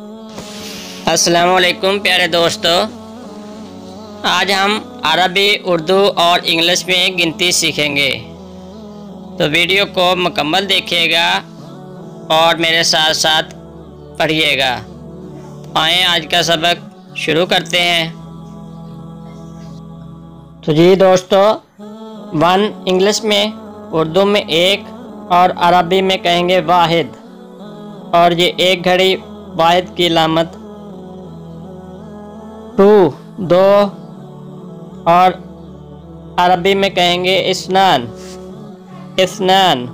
अस्सलाम वालेकुम प्यारे दोस्तों, आज हम अरबी, उर्दू और इंग्लिश में गिनती सीखेंगे। तो वीडियो को मुकम्मल देखिएगा और मेरे साथ साथ पढ़िएगा। आए आज का सबक शुरू करते हैं। तो जी दोस्तों, 1 इंग्लिश में, उर्दू में 1 और अरबी में कहेंगे वाहिद। और ये एक घड़ी वाहिद की अलामत। 2 2 और अरबी में कहेंगे इस्नान इस्नान।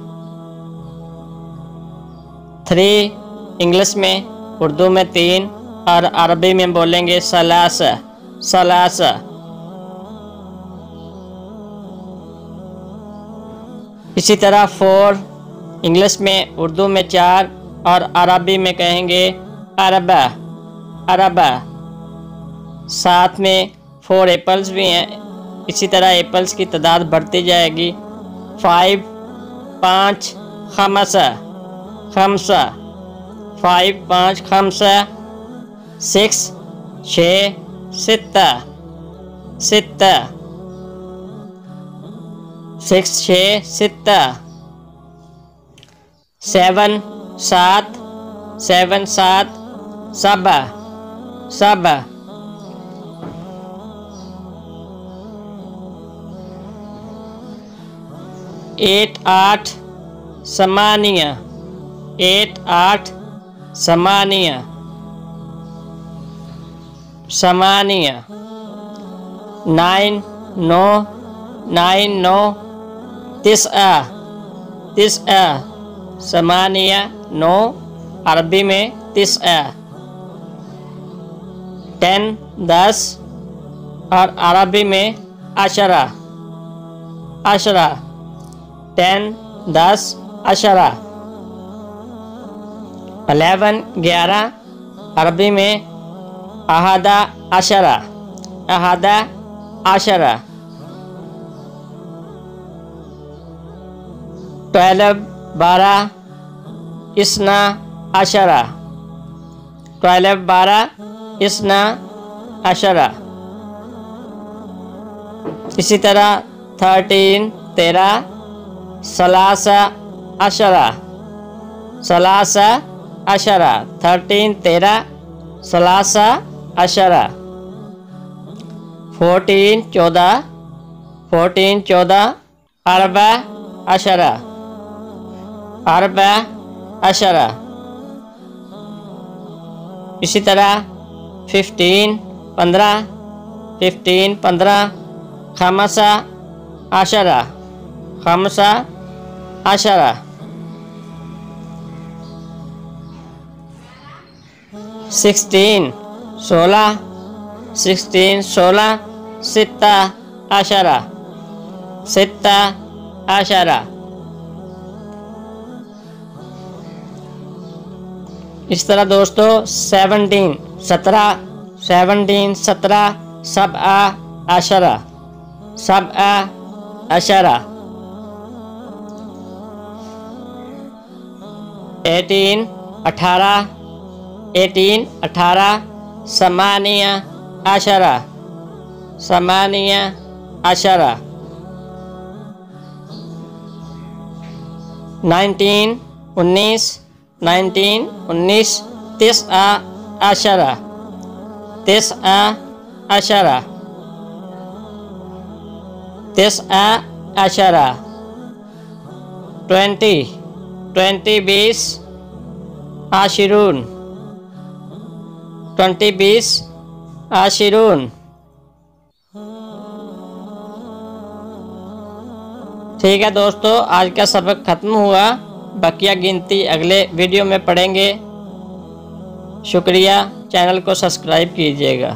3 इंग्लिश में, उर्दू में 3 और अरबी में बोलेंगे सलासा सलासा। इसी तरह 4 इंग्लिश में, उर्दू में 4 और अरबी में कहेंगे अरबा अरबा। साथ में 4 एप्पल्स भी हैं। इसी तरह एप्पल्स की तादाद बढ़ती जाएगी। 5 5 खमसा खमसा 5 5 खमसा। 6 6 सित्ता सित्ता 6 6 सित्ता। 7 7 7 7 सबा सबा। 8 8 समानिया 8 8 समानिया समानिया। 9 9 9 9 तिस्आ तिस्आ समानिया 9, अरबी में तिस्आ। 10 10 और अरबी में अशरा अशरा। 10 10 अशरा। 11 11 अरबी में अहदा अशरा अहदा अशरा। 12 12 इसना अशरा 12 12 इसना अशरा। इसी तरह 13 13 सलासा अशरा सलासा अशरा। 13 13 सलासा अशरा। 14 14 14 14 अरबा अशरा अरबा अशरा। इसी तरह 15 15 15 15 खमसा अशरा खमसा अशरा। 16 16 16 16 सित्ता अशरा सित्ता अशरा। इस तरह दोस्तों 17 17 17 17 सबआ अशरा सबआ अशरा। 18 18 18 18 समानिया अशरा समानिया अशरा। 19 19 19 19 तिस्आ अशरा तिस्आ अशरा तिस्आ अशरा। 20 20 20 आशिरून 20 20 आशिरून। ठीक है दोस्तों, आज का सबक ख़त्म हुआ। बकिया गिनती अगले वीडियो में पढ़ेंगे। शुक्रिया, चैनल को सब्सक्राइब कीजिएगा।